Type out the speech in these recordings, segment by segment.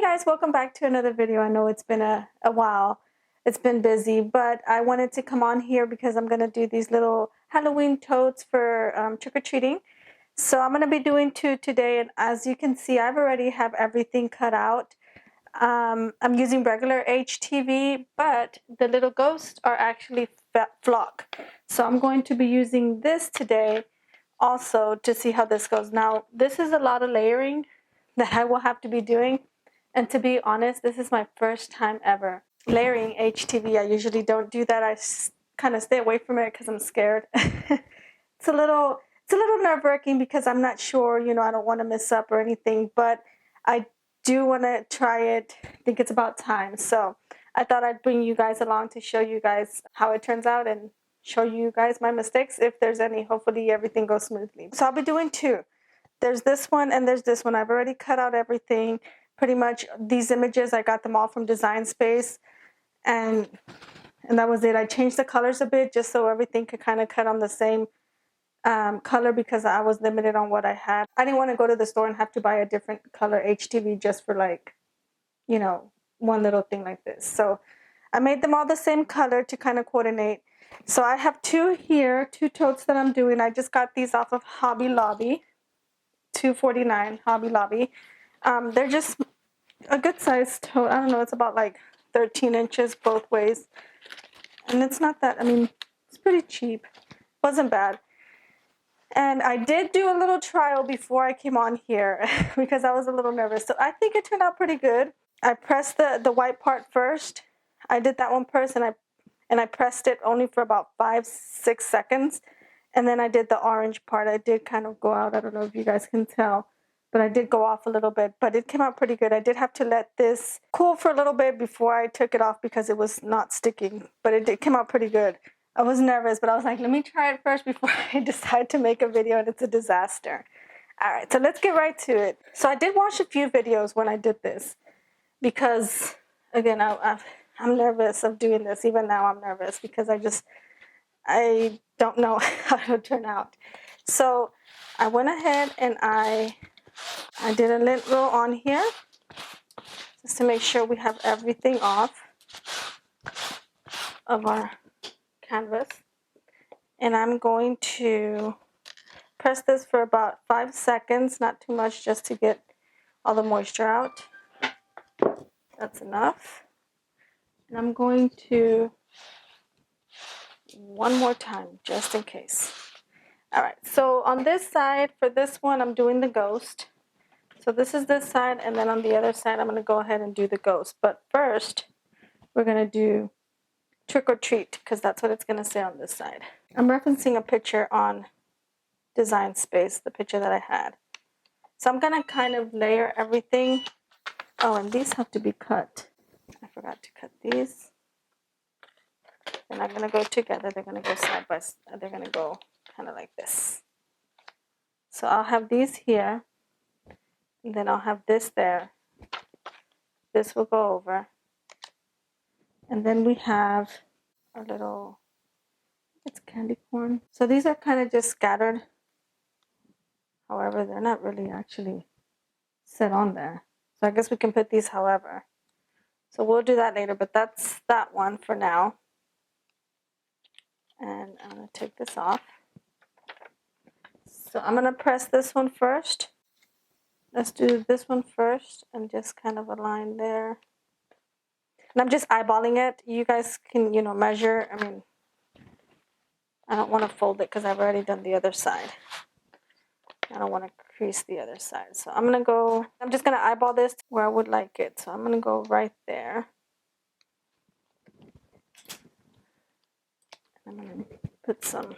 Guys, welcome back to another video. I know it's been a while. It's been busy, but I wanted to come on here because I'm going to do these little Halloween totes for trick-or-treating. So I'm going to be doing 2 today, and as you can see, I've already have everything cut out. I'm using regular HTV, but the little ghosts are actually flock. So I'm going to be using this today also to see how this goes. Now, this is a lot of layering that I will have to be doing. And to be honest, this is my first time ever layering HTV. I usually don't do that. I kind of stay away from it because I'm scared. It's a little nerve-wracking because I'm not sure, I don't want to mess up or anything, but I do want to try it. I think it's about time. So I thought I'd bring you guys along to show you guys how it turns out and show you guys my mistakes if there's any. Hopefully everything goes smoothly. So I'll be doing 2. There's this one and there's this one. I've already cut out everything. Pretty much these images, I got them all from Design Space, and that was it. I changed the colors a bit just so everything could kind of cut on the same color because I was limited on what I had. I didn't want to go to the store and have to buy a different color HTV just for one little thing like this. So I made them all the same color to kind of coordinate. So I have 2 here, 2 totes that I'm doing. I just got these off of Hobby Lobby, $2.49 Hobby Lobby. They're just a good size tote. I don't know, it's about like 13 inches both ways. And it's not that, it's pretty cheap. Wasn't bad. And I did do a little trial before I came on here because I was a little nervous. So I think it turned out pretty good. I pressed the white part first. I did that one first and I pressed it only for about 5-6 seconds. And then I did the orange part. I did kind of go out. I don't know if you guys can tell, but I did go off a little bit, but it came out pretty good. I did have to let this cool for a little bit before I took it off because it was not sticking, but it came out pretty good. I was nervous, but I was like, let me try it first before I decide to make a video, and it's a disaster. All right, so let's get right to it. So I did watch a few videos when I did this because, again, I'm nervous of doing this. Even now I'm nervous because I don't know how it'll turn out. So I went ahead and I did a lint roll on here just to make sure we have everything off of our canvas. And I'm going to press this for about 5 seconds, not too much, just to get all the moisture out. That's enough. And I'm going to one more time just in case. All right, so on this side, for this one, I'm doing the ghost. So this is this side, and then on the other side, I'm going to go ahead and do the ghost. But first, we're going to do trick or treat, because that's what it's going to say on this side. I'm referencing a picture on Design Space, the picture that I had. So I'm going to kind of layer everything. Oh, and these have to be cut. I forgot to cut these. They're not going to go together. They're going to go side by side. They're going to go kind of like this. So I'll have these here. And then I'll have this there. This will go over. And then we have a little, it's candy corn. So these are kind of just scattered. However, they're not really actually set on there. So I guess we can put these however. So we'll do that later, but that's that one for now. And I'm going to take this off. So I'm going to press this one first. Let's do this one first and just kind of align there. And I'm just eyeballing it. You guys can, measure. I don't want to fold it because I've already done the other side. I don't want to crease the other side. So I'm just going to eyeball this where I would like it. So I'm going to go right there. I'm going to put some.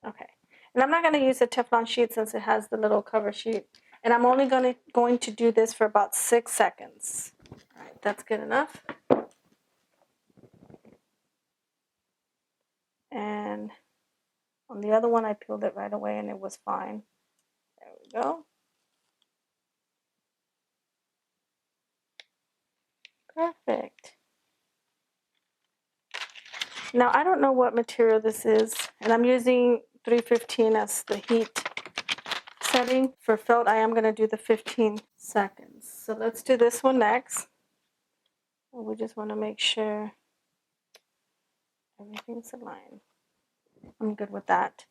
Okay. And I'm not going to use a Teflon sheet since it has the little cover sheet. And I'm only going to do this for about 6 seconds. All right, that's good enough. And on the other one, I peeled it right away and it was fine. There we go. Perfect. Now, I don't know what material this is, and I'm using 315 as the heat. setting. For felt, I am going to do the 15 seconds. So let's do this one next. We just want to make sure everything's aligned. I'm good with that.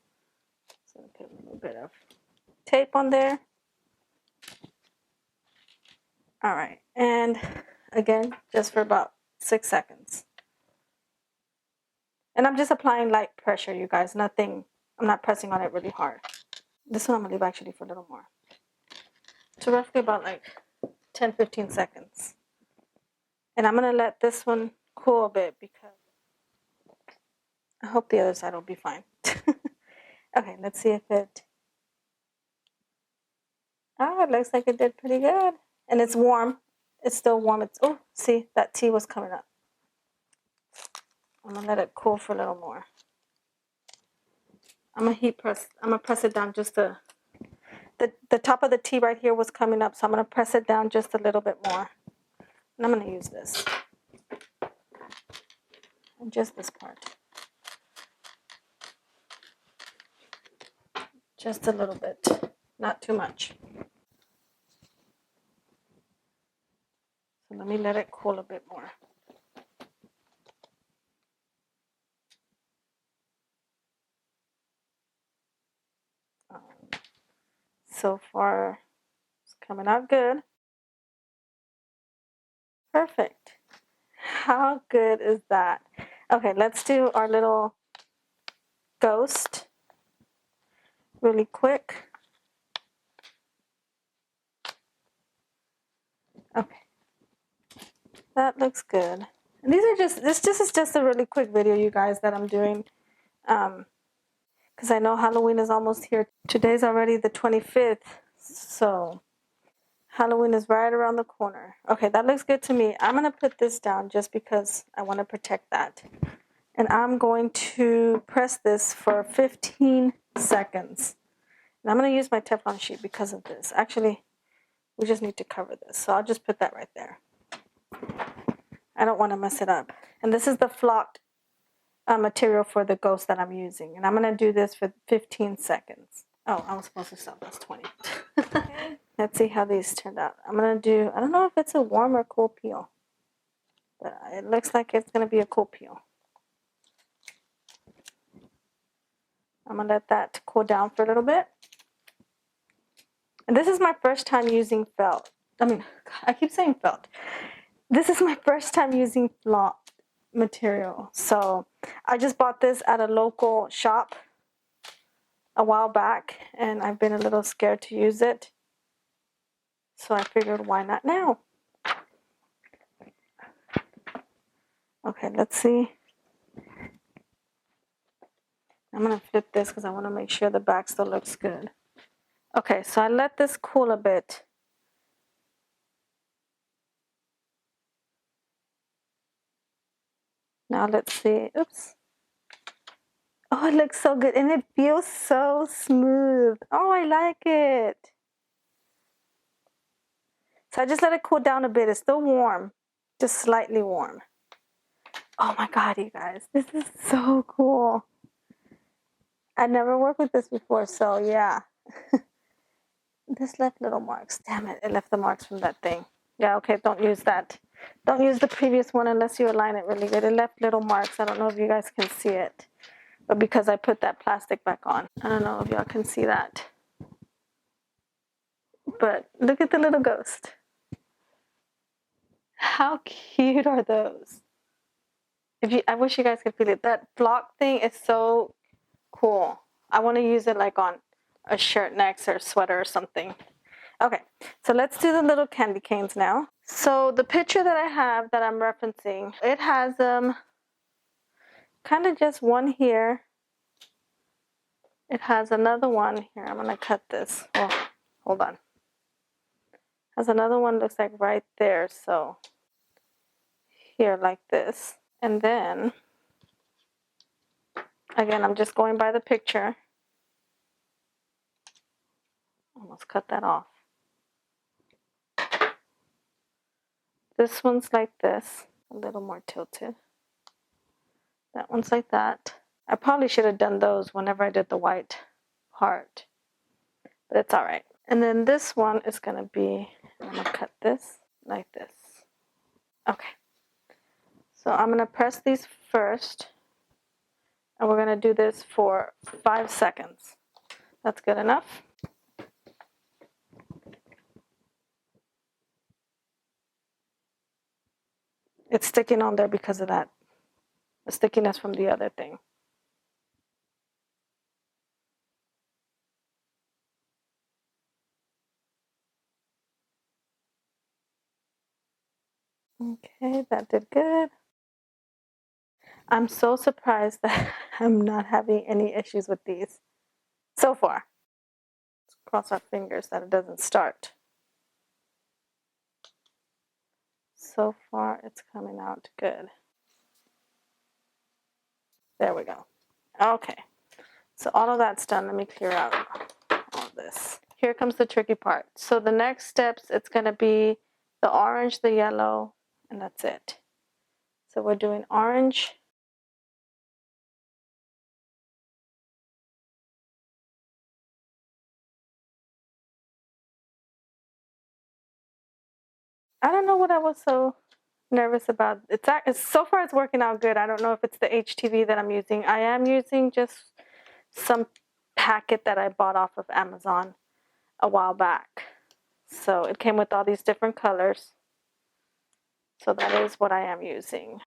So I'll put a little bit of tape on there. All right, and again, just for about 6 seconds. And I'm just applying light pressure, you guys. Nothing, I'm not pressing on it really hard. This one I'm gonna leave actually for a little more. So roughly about like 10-15 seconds. And I'm gonna let this one cool a bit because I hope the other side will be fine. Okay, let's see if it, it looks like it did pretty good. And it's warm. It's still warm. It's, oh, see, that tea was coming up. I'm gonna let it cool for a little more. I'm gonna press it down just the top of the tea right here was coming up, so I'm gonna press it down just a little bit more. And I'm gonna use this. And just this part. Just a little bit, not too much. So let me let it cool a bit more. So far, it's coming out good. Perfect. How good is that? Okay, let's do our little ghost really quick. Okay, that looks good. And these are just, this is just a really quick video, you guys, that I'm doing. Because I know Halloween is almost here. Today's already the 25th, so Halloween is right around the corner. Okay, that looks good to me. I'm going to put this down just because I want to protect that. And I'm going to press this for 15 seconds. And I'm going to use my Teflon sheet because of this. Actually, we just need to cover this. So I'll just put that right there. I don't want to mess it up. And this is the flocked material for the ghost that I'm using. And I'm going to do this for 15 seconds. Oh, I was supposed to stop. That's 20. Okay. Let's see how these turned out. I'm going to do, I don't know if it's a warm or cool peel. But it looks like it's going to be a cool peel. I'm going to let that cool down for a little bit. And this is my first time using felt. I keep saying felt. This is my first time using flocked material. So I just bought this at a local shop a while back, and I've been a little scared to use it. So I figured, why not now? Okay, let's see. I'm going to flip this because I want to make sure the back still looks good. Okay, so I let this cool a bit. Now let's see. Oops. Oh, it looks so good. And it feels so smooth. Oh, I like it. So I just let it cool down a bit. It's still warm. Just slightly warm. Oh my God, you guys. This is so cool. I never worked with this before, so yeah. This left little marks. Damn it. It left the marks from that thing. Yeah, okay, don't use that. Don't use the previous one unless you align it really good. It left little marks. I don't know if you guys can see it. But because I put that plastic back on. I don't know if y'all can see that. But look at the little ghost. How cute are those? I wish you guys could feel it. That block thing is so cool. I want to use it like on a shirt next or a sweater or something. Okay, so let's do the little candy canes now. So the picture that I have that I'm referencing, it has kind of just one here. It has another one here. I'm gonna cut this. Oh, hold on. Has another one, looks like right there. So here like this. And then, again, I'm just going by the picture. Almost cut that off. This one's like this, a little more tilted. That one's like that. I probably should have done those whenever I did the white part. but it's all right. And then this one is going to be, I'm going to cut this like this. Okay. So I'm going to press these first, and we're going to do this for 5 seconds. That's good enough. It's sticking on there because of that, the stickiness from the other thing. Okay, that did good. I'm so surprised that I'm not having any issues with these so far. Let's cross our fingers that it doesn't start. So far, it's coming out good. There we go. Okay, so all of that's done. Let me clear out all of this. Here comes the tricky part. So the next steps, it's going to be the orange, the yellow, and that's it. So we're doing orange. I don't know what I was so nervous about. It's so far it's working out good. I don't know if it's the HTV that I'm using. I am using just some packet that I bought off of Amazon a while back. So it came with all these different colors. So that is what I am using.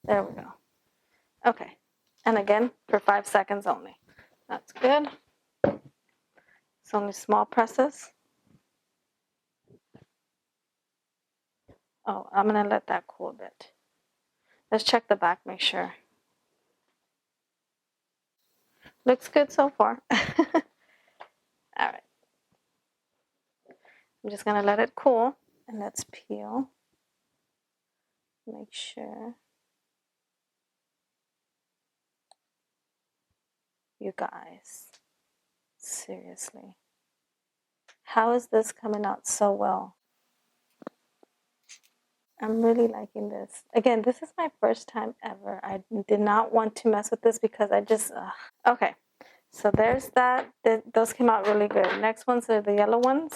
There we go. Okay. And again, for 5 seconds only. That's good. It's only small presses. Oh, I'm going to let that cool a bit. Let's check the back, make sure. Looks good so far. All right. I'm just going to let it cool, and let's peel. Make sure. You guys, seriously. How is this coming out so well? I'm really liking this. Again, this is my first time ever. I did not want to mess with this because I just, okay. So there's that. Those came out really good. Next ones are the yellow ones.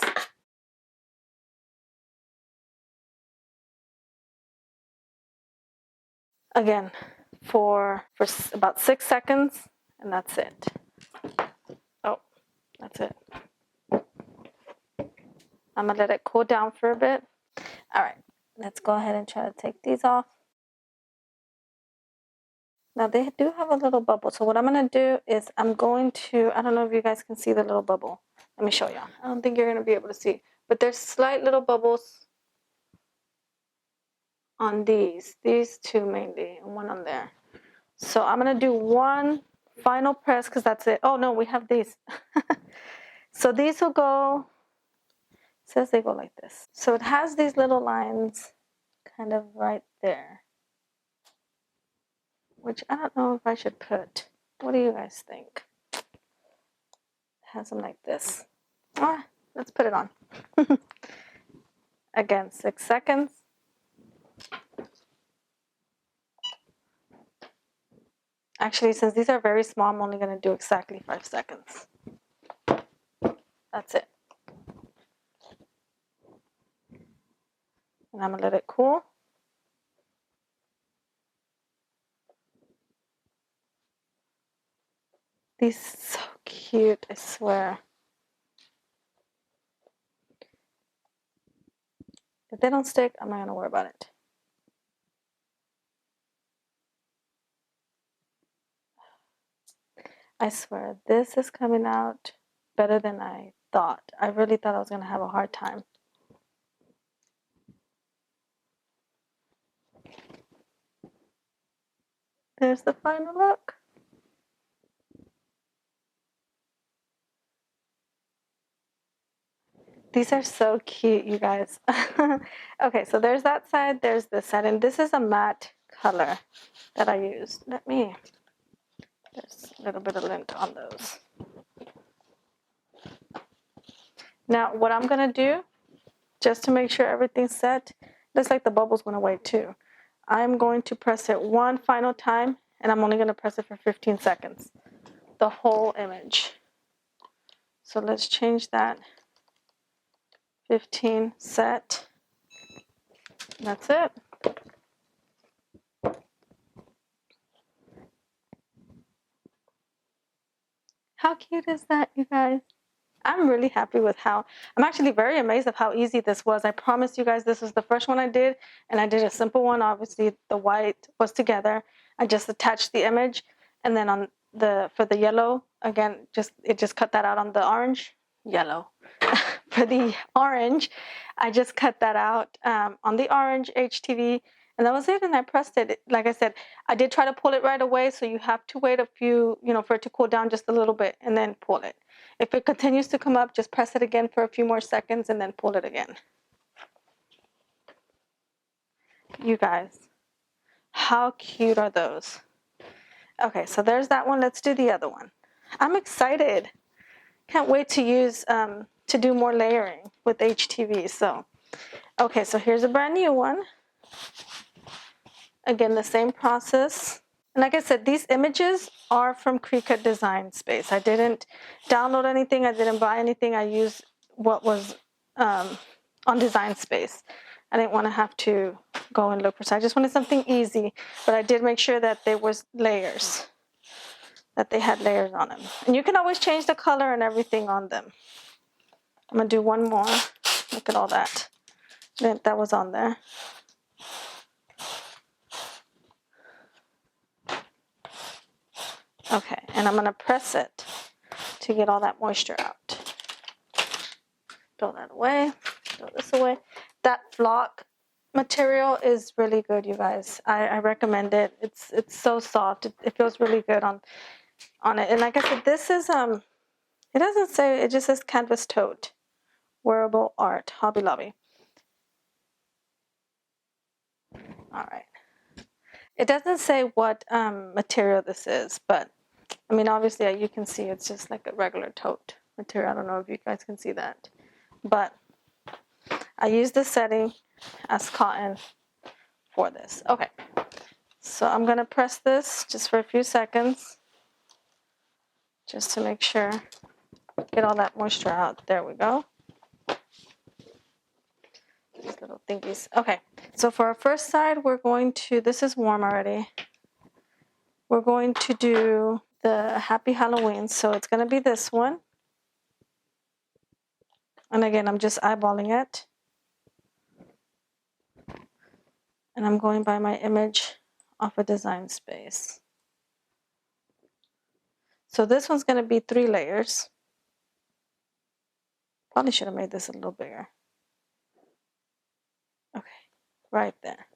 Again, for about 6 seconds, and that's it. Oh, that's it. I'm gonna let it cool down for a bit. All right, let's go ahead and try to take these off. Now they do have a little bubble. So what I'm gonna do is I'm going to, I don't know if you guys can see the little bubble. Let me show y'all. I don't think you're gonna be able to see, but there's slight little bubbles on these two mainly, and one on there. So I'm gonna do one final press because that's it. Oh no, we have these. So these will go, it says they go like this. So it has these little lines kind of right there, which I don't know if I should put. What do you guys think? It has them like this. Let's put it on. Again, 6 seconds. Actually, since these are very small, I'm only going to do exactly 5 seconds. That's it. And I'm going to let it cool. These are so cute, I swear. If they don't stick, I'm not going to worry about it. I swear, this is coming out better than I thought. I really thought I was going to have a hard time. There's the final look. These are so cute, you guys. Okay, so there's that side, there's this side, and this is a matte color that I used. There's a little bit of lint on those. Now, what I'm gonna do, just to make sure everything's set, looks like the bubbles went away too. I'm going to press it one final time, and I'm only going to press it for 15 seconds. The whole image. So let's change that. 15 set. That's it. How cute is that, you guys? I'm really happy with how, I'm actually very amazed of how easy this was. I promise you guys this is the first one I did, and I did a simple one. Obviously, the white was together. I just attached the image, and then on for the yellow, again, it just cut that out on the orange, yellow. For the orange, I just cut that out on the orange HTV, and that was it, and I pressed it. Like I said, I did try to pull it right away, so you have to wait a few, for it to cool down just a little bit, and then pull it. If it continues to come up, just press it again for a few more seconds, and then pull it again. You guys, how cute are those? Okay, so there's that one. Let's do the other one. I'm excited. Can't wait to use to do more layering with HTV. So, okay, so here's a brand new one. Again, the same process. And like I said, these images are from Cricut Design Space. I didn't download anything. I didn't buy anything. I used what was on Design Space. I didn't want to have to go and look for, so I just wanted something easy. But I did make sure that there was layers, that they had layers on them. And you can always change the color and everything on them. I'm going to do one more. Look at all that. That was on there. Okay, and I'm going to press it to get all that moisture out. Throw that away. Throw this away. That flock material is really good, you guys. I recommend it. It's so soft. It feels really good on it. And like I said, this is it doesn't say, it just says canvas tote, wearable art, Hobby Lobby. All right. It doesn't say what material this is, but I mean, obviously you can see it's just like a regular tote material. I don't know if you guys can see that, but I use the setting as cotton for this. Okay, so I'm gonna press this just for a few seconds, just to make sure, get all that moisture out. There we go. These little thingies. Okay, so for our first side, we're going to, this is warm already. We're going to do the Happy Halloween. So it's gonna be this one. And again, I'm just eyeballing it. And I'm going by my image off of Design Space. So this one's going to be 3 layers. Probably should have made this a little bigger. Okay, right there.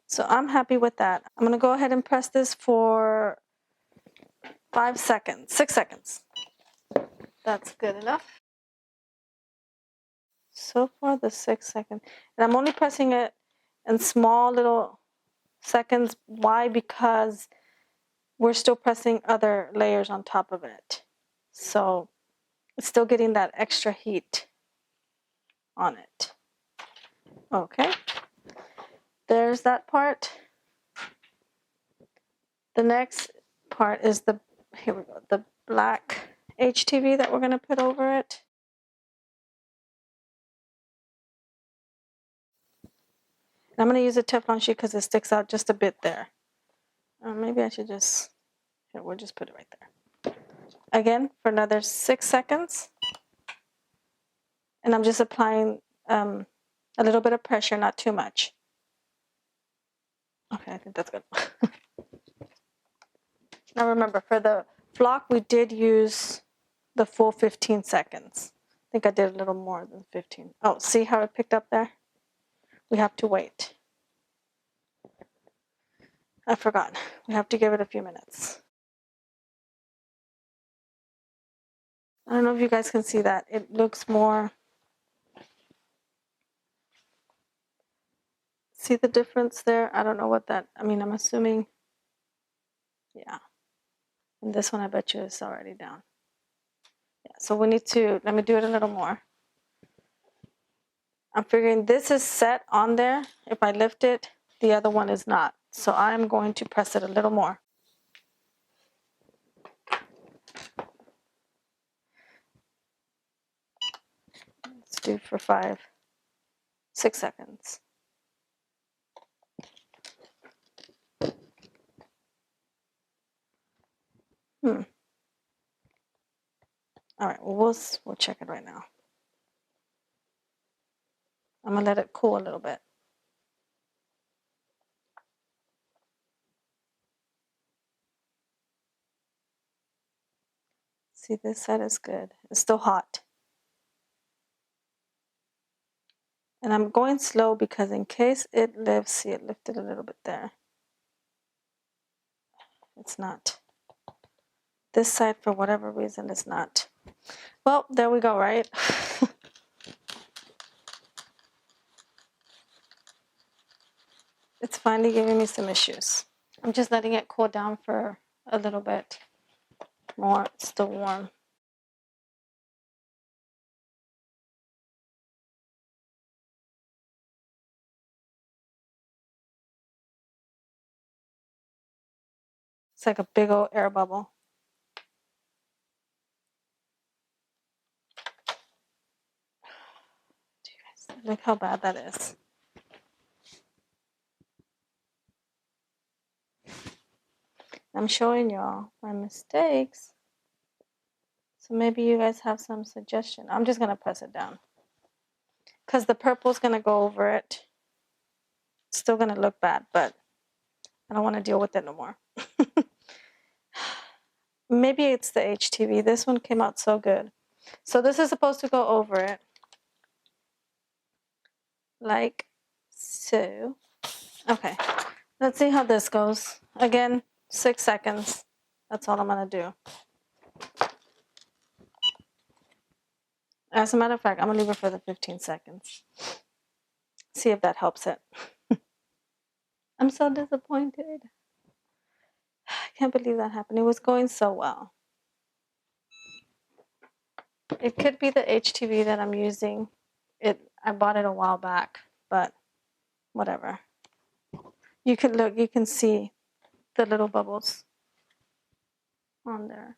So I'm happy with that. I'm going to go ahead and press this for 5 seconds, 6 seconds. That's good enough. So far, the 6 seconds. And I'm only pressing it in small little seconds. Why? Because we're still pressing other layers on top of it. So it's still getting that extra heat on it. Okay. There's that part. The next part is here we go, the black HTV that we're going to put over it. And I'm going to use a Teflon sheet because it sticks out just a bit there. Maybe I should just, here, we'll just put it right there. Again, for another 6 seconds. And I'm just applying a little bit of pressure, not too much. Okay, I think that's good. Now remember, for the flock, we did use the full 15 seconds. I think I did a little more than 15. Oh, see how it picked up there? We have to wait. I forgot. We have to give it a few minutes. I don't know if you guys can see that. It looks more... See the difference there? I don't know what that... I mean, I'm assuming... Yeah. And this one, I bet you, is already down. Yeah, so we need to... Let me do it a little more. I'm figuring this is set on there. If I lift it, the other one is not. So I'm going to press it a little more. Let's do for 6 seconds. All right, well, we'll check it right now. I'm gonna let it cool a little bit. See, this side is good. It's still hot. And I'm going slow because in case it lifts, see, it lifted a little bit there. It's not. This side, for whatever reason, is not. Well, there we go, right? It's finally giving me some issues. I'm just letting it cool down for a little bit more. It's still warm. It's like a big old air bubble. Look how bad that is. I'm showing y'all my mistakes. So maybe you guys have some suggestion. I'm just going to press it down. Because the purple's going to go over it. It's still going to look bad, but I don't want to deal with it no more. Maybe it's the HTV. This one came out so good. So this is supposed to go over it. Like so. Okay. Let's see how this goes. Again, 6 seconds. That's all I'm going to do. As a matter of fact, I'm going to leave it for the 15 seconds. See if that helps it. I'm so disappointed. I can't believe that happened. It was going so well. It could be the HTV that I'm using. I bought it a while back, but whatever. You can look, you can see the little bubbles on there.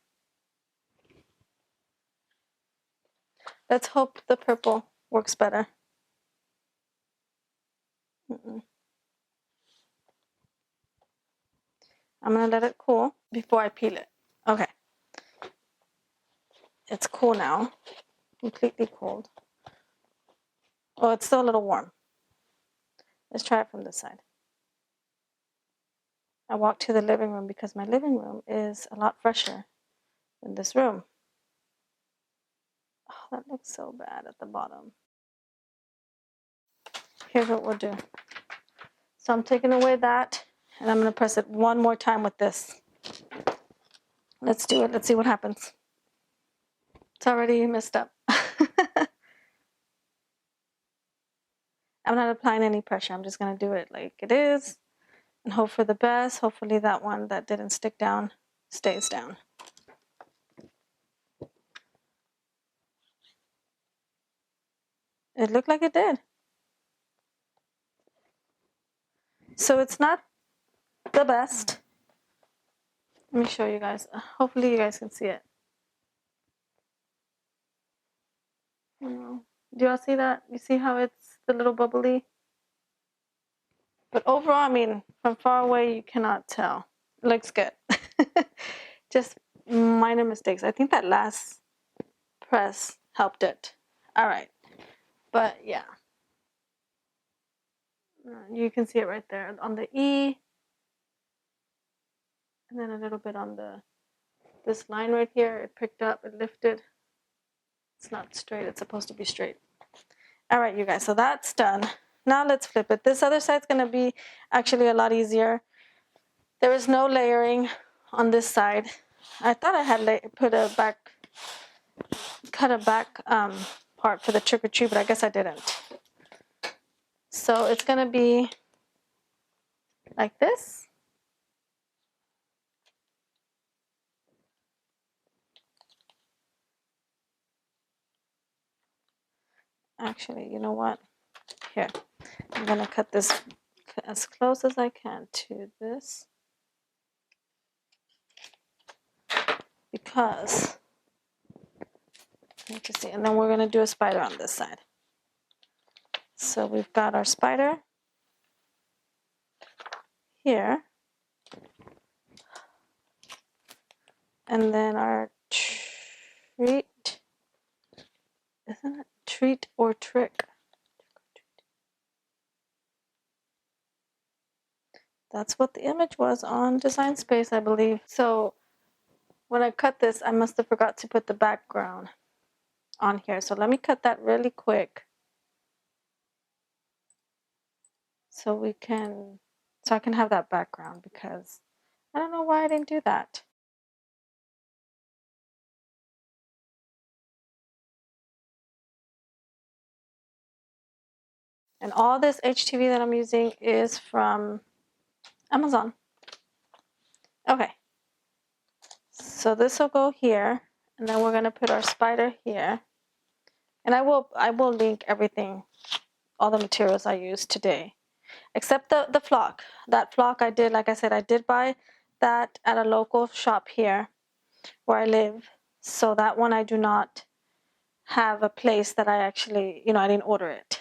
Let's hope the purple works better. I'm going to let it cool before I peel it. Okay. It's cool now. Completely cold. Oh, it's still a little warm. Let's try it from this side. I walked to the living room because my living room is a lot fresher than this room. Oh, that looks so bad at the bottom. Here's what we'll do. So I'm taking away that, and I'm going to press it one more time with this. Let's do it. Let's see what happens. It's already messed up. I'm not applying any pressure. I'm just going to do it like it is and hope for the best. Hopefully that one that didn't stick down stays down. It looked like it did. So it's not the best. Let me show you guys. Hopefully you guys can see it. Do y'all see that? You see how it's the little bubbly? But overall, I mean, from far away, you cannot tell. It looks good. Just minor mistakes. I think that last press helped it. All right. But yeah. You can see it right there on the E. And then a little bit on this line right here. It picked up, it lifted. It's not straight. It's supposed to be straight. All right, you guys. So that's done. Now let's flip it. This other side's going to be actually a lot easier. There is no layering on this side. I thought I had cut a back part for the trick or treat, but I guess I didn't. So it's going to be like this. Actually, you know what? Here, I'm going to cut this as close as I can to this, because I need to see. And then we're going to do a spider on this side. So we've got our spider here, and then our treat, isn't it treat or trick? That's what the image was on Design Space, I believe. So when I cut this, I must have forgot to put the background on here. So let me cut that really quick so I can have that background, because I don't know why I didn't do that. And all this HTV that I'm using is from Amazon. Okay. So this will go here, and then we're going to put our spider here. And I will link everything, all the materials I used today, except the flock. That flock I did, like I said, I did buy that at a local shop here where I live. So that one I do not have a place that I actually, I didn't order it.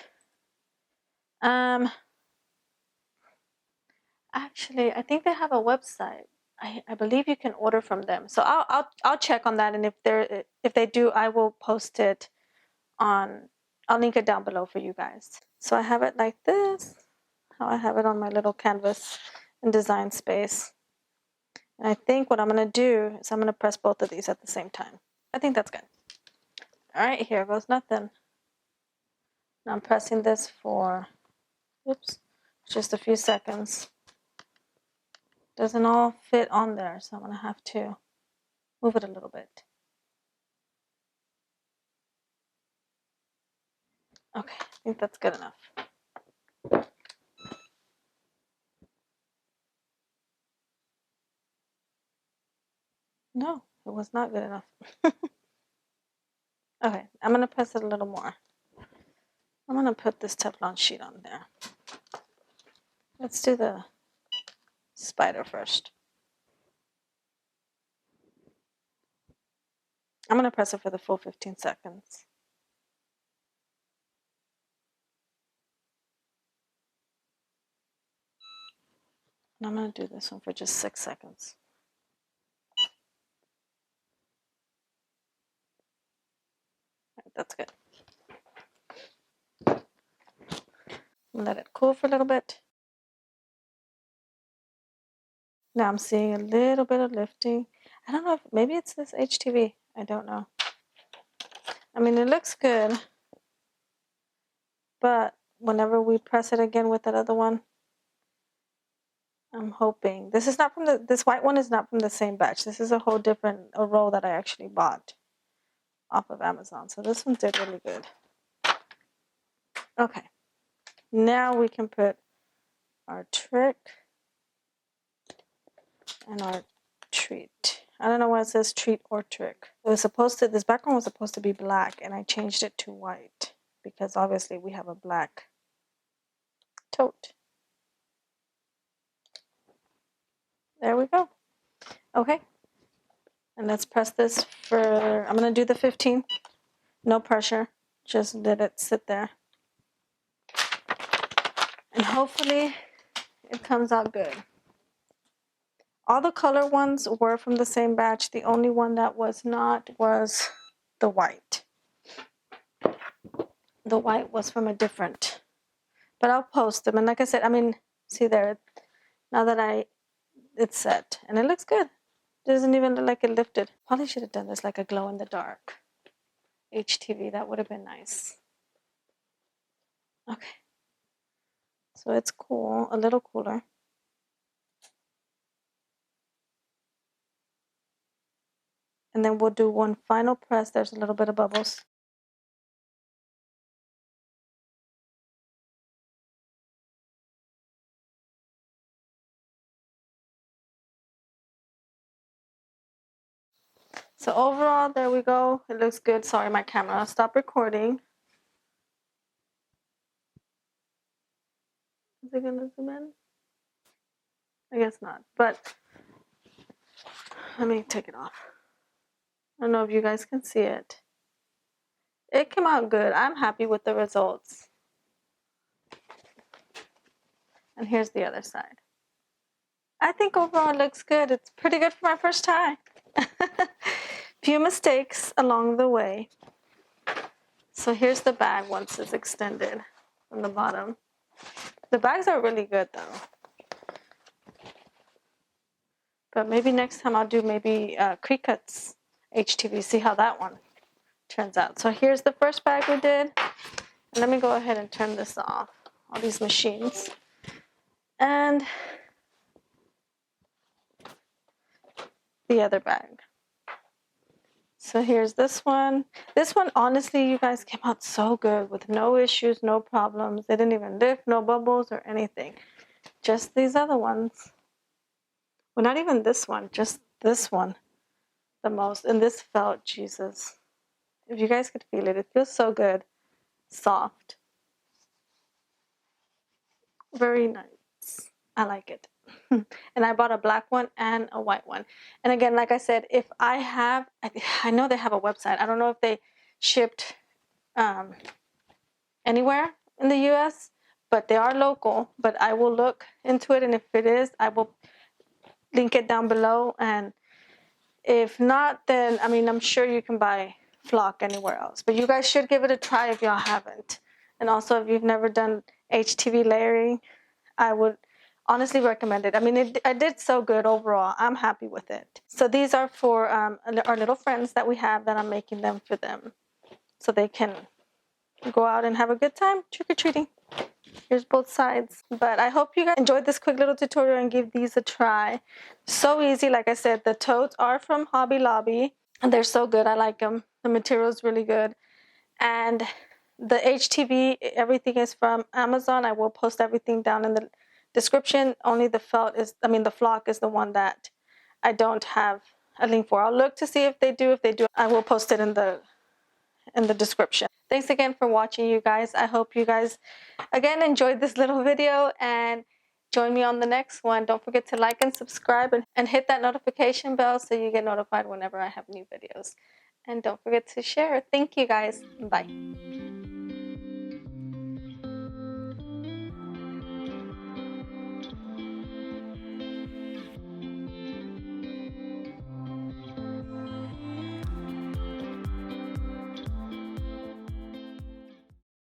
Actually, I think they have a website. I believe you can order from them. So I'll check on that, and if they do, I will post it on. I'll link it down below for you guys. So I have it like this. How I have it on my little canvas in Design Space. And I think what I'm going to do is I'm going to press both of these at the same time. I think that's good. All right, here goes nothing. Now I'm pressing this for, just a few seconds. Doesn't all fit on there, so I'm going to have to move it a little bit. Okay, I think that's good enough. No, it was not good enough. Okay, I'm going to press it a little more. I'm going to put this Teflon sheet on there. Let's do the spider first. I'm going to press it for the full 15 seconds. And I'm going to do this one for just 6 seconds. All right, that's good. Let it cool for a little bit. Now I'm seeing a little bit of lifting. I don't know if maybe it's this HTV. I don't know. I mean, it looks good, but whenever we press it again with that other one, I'm hoping this is not from this white one is not from the same batch. This is a whole different roll that I actually bought off of Amazon. So this one did really good. Okay, now we can put our trick and our treat. I don't know why it says treat or trick. It was supposed to, this background was supposed to be black, and I changed it to white because obviously we have a black tote. There we go. Okay. And let's press this for, I'm going to do the 15. No pressure. Just let it sit there. And hopefully it comes out good. All the color ones were from the same batch. The only one that was not was the white. The white was from a different, but I'll post them. And like I said, I mean, see there, now that it's set and it looks good. It doesn't even look like it lifted. Probably should have done this like a glow in the dark HTV. That would have been nice. Okay. So it's cool, a little cooler. And then we'll do one final press. There's a little bit of bubbles. So overall, there we go. It looks good. Sorry, my camera stopped recording. Is it gonna zoom in? I guess not, but let me take it off. I don't know if you guys can see it. It came out good. I'm happy with the results. And here's the other side. I think overall it looks good. It's pretty good for my first try. Few mistakes along the way. So here's the bag once it's extended from the bottom. The bags are really good though. But maybe next time I'll do maybe Cricut's HTV, see how that one turns out. So here's the first bag we did. And let me go ahead and turn this off, all these machines. And the other bag. So here's this one. This one, honestly, you guys, came out so good with no issues, no problems. They didn't even lift, no bubbles or anything. Just these other ones. Well, not even this one, just this one the most. And this felt, Jesus. If you guys could feel it, it feels so good. Soft. Very nice. I like it. And I bought a black one and a white one. And again, like I said, if I have, I know they have a website. I don't know if they shipped anywhere in the US, but they are local. But I will look into it, and if it is, I will link it down below. And if not, then I mean, I'm sure you can buy flock anywhere else. But you guys should give it a try if y'all haven't. And also, if you've never done HTV layering, I would honestly recommend it. I mean, I did so good overall. I'm happy with it. So these are for our little friends that we have, that I'm making them for them, so they can go out and have a good time trick-or-treating. Here's both sides. But I hope you guys enjoyed this quick little tutorial and give these a try. So easy. Like I said, the totes are from Hobby Lobby, and they're so good. I like them. The material is really good. And the HTV, everything is from Amazon. I will post everything down in the description. Only the the flock is the one that I don't have a link for. I'll look to see if they do. If they do, I will post it in the description. Thanks again for watching, you guys. I hope you guys again enjoyed this little video, and join me on the next one. Don't forget to like and subscribe, and hit that notification bell so you get notified whenever I have new videos. And don't forget to share. Thank you guys. Bye.